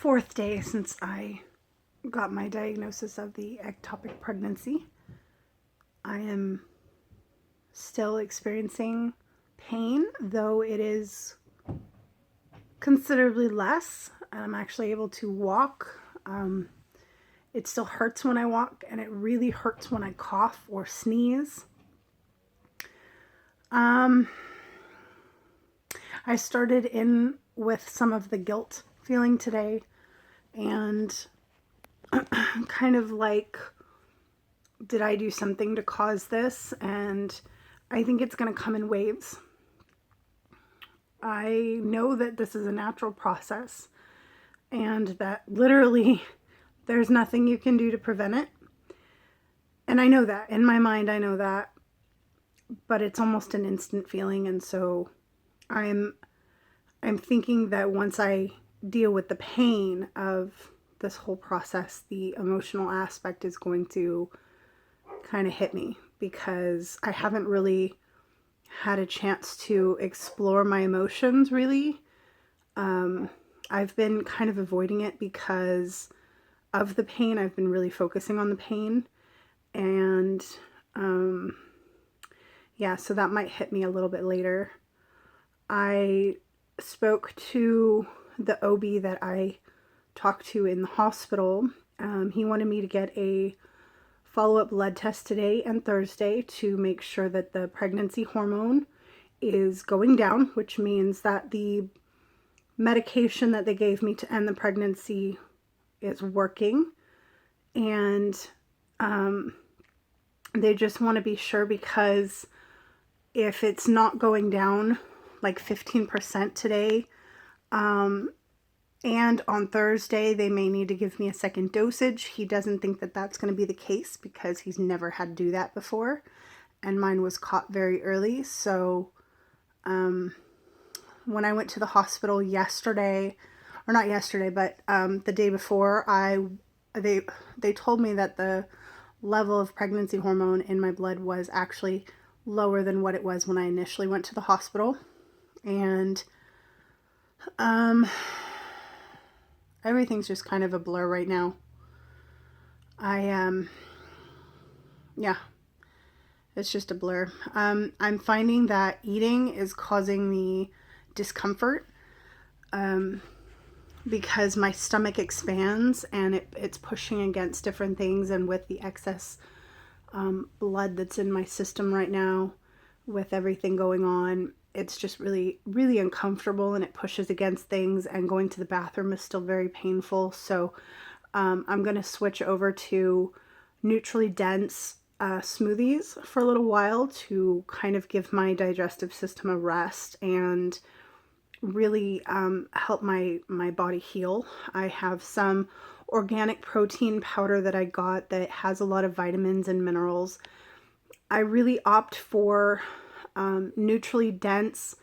4th day since I got my diagnosis of the ectopic pregnancy. I am still experiencing pain, though it is considerably less. I'm actually able to walk. It still hurts when I walk, and it really hurts when I cough or sneeze. I started in with some of the guilt feeling today, and kind of like, did I do something to cause this? And I think it's going to come in waves. I know that this is a natural process and that literally there's nothing you can do to prevent it. And I know that. In my mind, I know that. But it's almost an instant feeling. And so I'm thinking that once I deal with the pain of this whole process, the emotional aspect is going to kind of hit me, because I haven't really had a chance to explore my emotions really. I've been kind of avoiding it because of the pain. I've been really focusing on the pain, and yeah, so that might hit me a little bit later. I spoke to the OB that I talked to in the hospital. He wanted me to get a follow-up blood test today and Thursday to make sure that the pregnancy hormone is going down, which means that the medication that they gave me to end the pregnancy is working. And they just want to be sure, because if it's not going down like 15% today, and on Thursday, they may need to give me a second dosage. He doesn't think that that's going to be the case because he's never had to do that before. And mine was caught very early. So when I went to the hospital yesterday, or not yesterday, but the day before, they told me that the level of pregnancy hormone in my blood was actually lower than what it was when I initially went to the hospital. And everything's just kind of a blur right now. Yeah, it's just a blur. I'm finding that eating is causing me discomfort, because my stomach expands and it's pushing against different things, and with the excess blood that's in my system right now, with everything going on, it's just really, really uncomfortable, and it pushes against things, and going to the bathroom is still very painful. So I'm going to switch over to neutrally dense smoothies for a little while to kind of give my digestive system a rest and really help my body heal. I have some organic protein powder that I got that has a lot of vitamins and minerals. I really opt for neutrally dense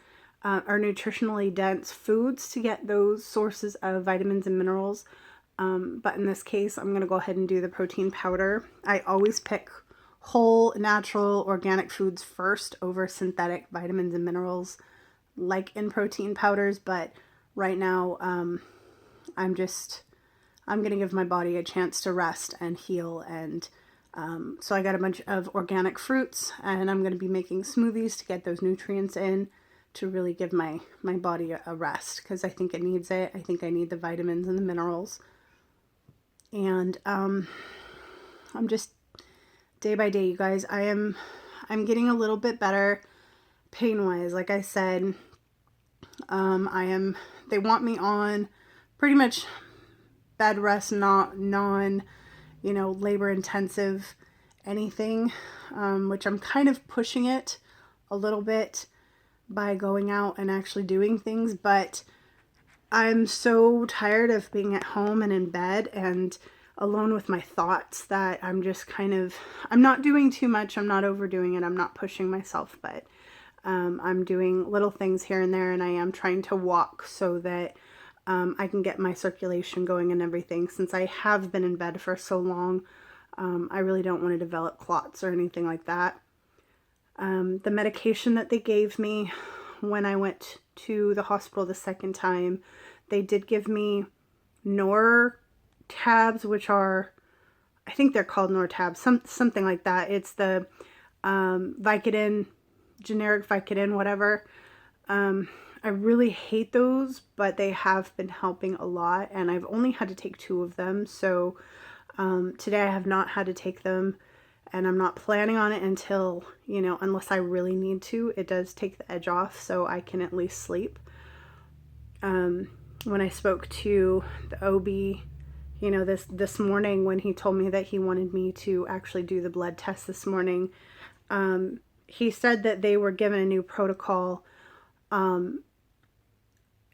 or nutritionally dense foods to get those sources of vitamins and minerals. But in this case, I'm going to go ahead and do the protein powder. I always pick whole, natural, organic foods first over synthetic vitamins and minerals, like in protein powders. But right now, I'm going to give my body a chance to rest and heal. And so I got a bunch of organic fruits, and I'm going to be making smoothies to get those nutrients in, to really give my body a rest, because I think it needs it. I think I need the vitamins and the minerals. And I'm just day by day, you guys. I'm getting a little bit better pain-wise. Like I said, they want me on pretty much bed rest, not labor intensive anything, which I'm kind of pushing it a little bit by going out and actually doing things. But I'm so tired of being at home and in bed and alone with my thoughts that I'm just I'm not doing too much. I'm not overdoing it. I'm not pushing myself, but I'm doing little things here and there, and I am trying to walk so that I can get my circulation going and everything. Since I have been in bed for so long, I really don't want to develop clots or anything like that. The medication that they gave me when I went to the hospital the second time, they did give me Nor tabs, which are, I think they're called Nor tabs, something like that. It's the Vicodin, generic Vicodin, whatever. I really hate those, but they have been helping a lot, and I've only had to take 2 of them. So today I have not had to take them, and I'm not planning on it until, unless I really need to. It does take the edge off so I can at least sleep. When I spoke to the OB, this morning, when he told me that he wanted me to actually do the blood test this morning, he said that they were given a new protocol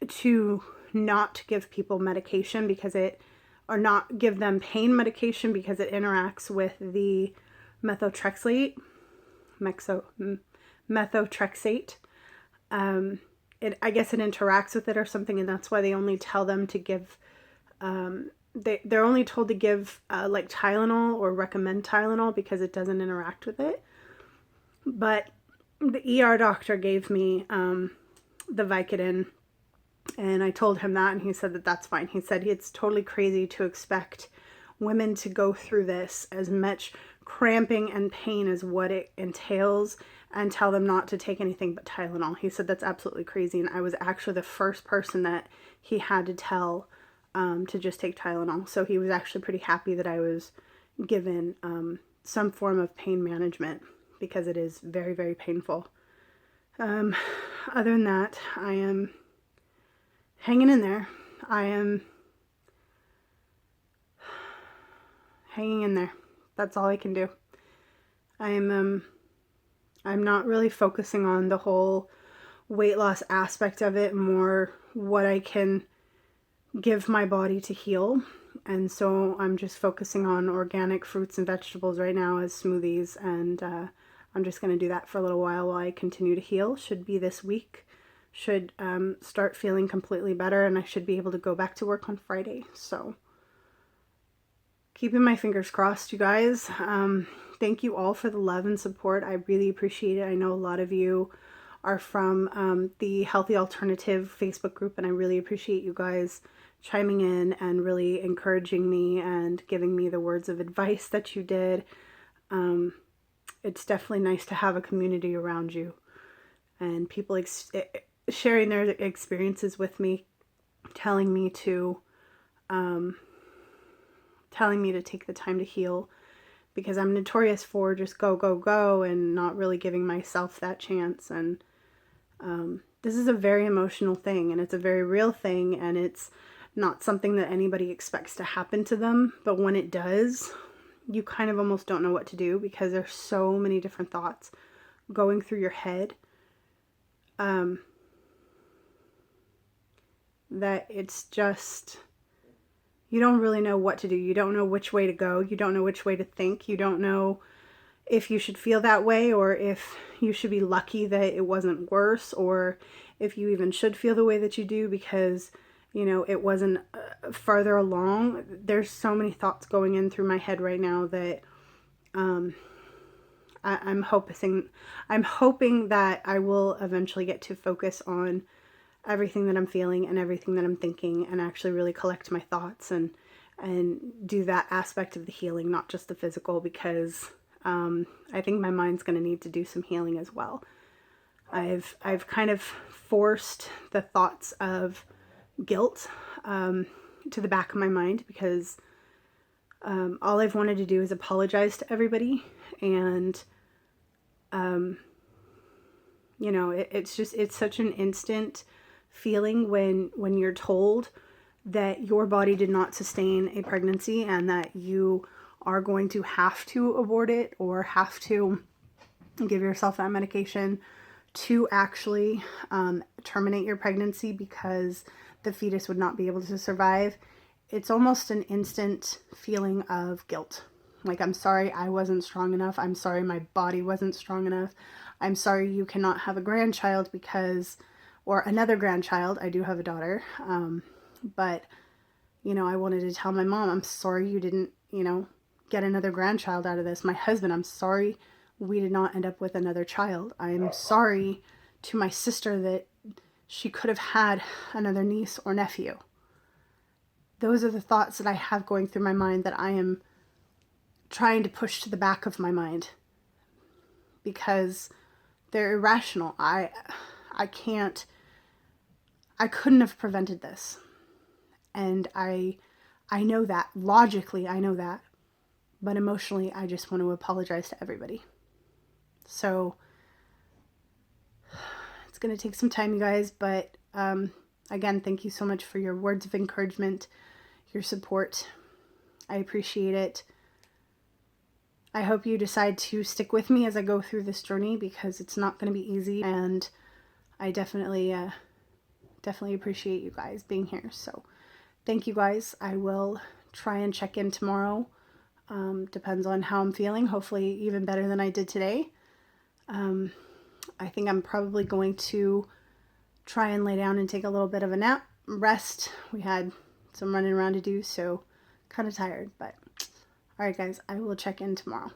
to not give people medication or not give them pain medication because it interacts with the methotrexate. I guess it interacts with it or something, and that's why they only tell them to give, they're only told to give like Tylenol or recommend Tylenol because it doesn't interact with it. But the ER doctor gave me the Vicodin, and I told him that, and he said that that's fine. He said it's totally crazy to expect women to go through this, as much cramping and pain as what it entails, and tell them not to take anything but Tylenol. He said that's absolutely crazy, and I was actually the first person that he had to tell to just take Tylenol. So he was actually pretty happy that I was given some form of pain management, because it is very, very painful. Other than that, I am hanging in there. I am hanging in there. That's all I can do. I'm not really focusing on the whole weight loss aspect of it, more what I can give my body to heal. And so I'm just focusing on organic fruits and vegetables right now as smoothies, and I'm just going to do that for a little while I continue to heal. Should be this week. Should start feeling completely better, and I should be able to go back to work on Friday. So keeping my fingers crossed, you guys. Thank you all for the love and support. I really appreciate it. I know a lot of you are from the Healthy Alternative Facebook group, and I really appreciate you guys chiming in and really encouraging me and giving me the words of advice that you did. It's definitely nice to have a community around you, and people sharing their experiences with me, telling me to take the time to heal, because I'm notorious for just go, go, go, and not really giving myself that chance. And this is a very emotional thing, and it's a very real thing, and it's not something that anybody expects to happen to them. But when it does, you kind of almost don't know what to do, because there's so many different thoughts going through your head that it's just, you don't really know what to do. You don't know which way to go. You don't know which way to think. You don't know if you should feel that way, or if you should be lucky that it wasn't worse, or if you even should feel the way that you do because, it wasn't farther along. There's so many thoughts going in through my head right now that I'm hoping that I will eventually get to focus on everything that I'm feeling and everything that I'm thinking, and actually really collect my thoughts and do that aspect of the healing, not just the physical, because I think my mind's going to need to do some healing as well. I've kind of forced the thoughts of guilt to the back of my mind, because all I've wanted to do is apologize to everybody, and it's such an instant feeling when you're told that your body did not sustain a pregnancy, and that you are going to have to abort it, or have to give yourself that medication to actually terminate your pregnancy, because the fetus would not be able to survive. It's almost an instant feeling of guilt. Like, I'm sorry I wasn't strong enough. I'm sorry my body wasn't strong enough. I'm sorry you cannot have a grandchild or another grandchild. I do have a daughter. But, I wanted to tell my mom, I'm sorry you didn't, get another grandchild out of this. My husband, I'm sorry we did not end up with another child. I'm sorry to my sister that she could have had another niece or nephew. those are the thoughts that I have going through my mind that I am trying to push to the back of my mind because they're irrational. I couldn't have prevented this. And I know that. Logically, I know that. But emotionally, I just want to apologize to everybody. So it's going to take some time, you guys. But again, thank you so much for your words of encouragement, your support. I appreciate it. I hope you decide to stick with me as I go through this journey because it's not going to be easy. And I definitely appreciate you guys being here. So thank you guys. I will try and check in tomorrow. Depends on how I'm feeling. Hopefully even better than I did today. I think I'm probably going to try and lay down and take a little bit of a nap, rest. We had some running around to do, so kind of tired. But all right, guys, I will check in tomorrow.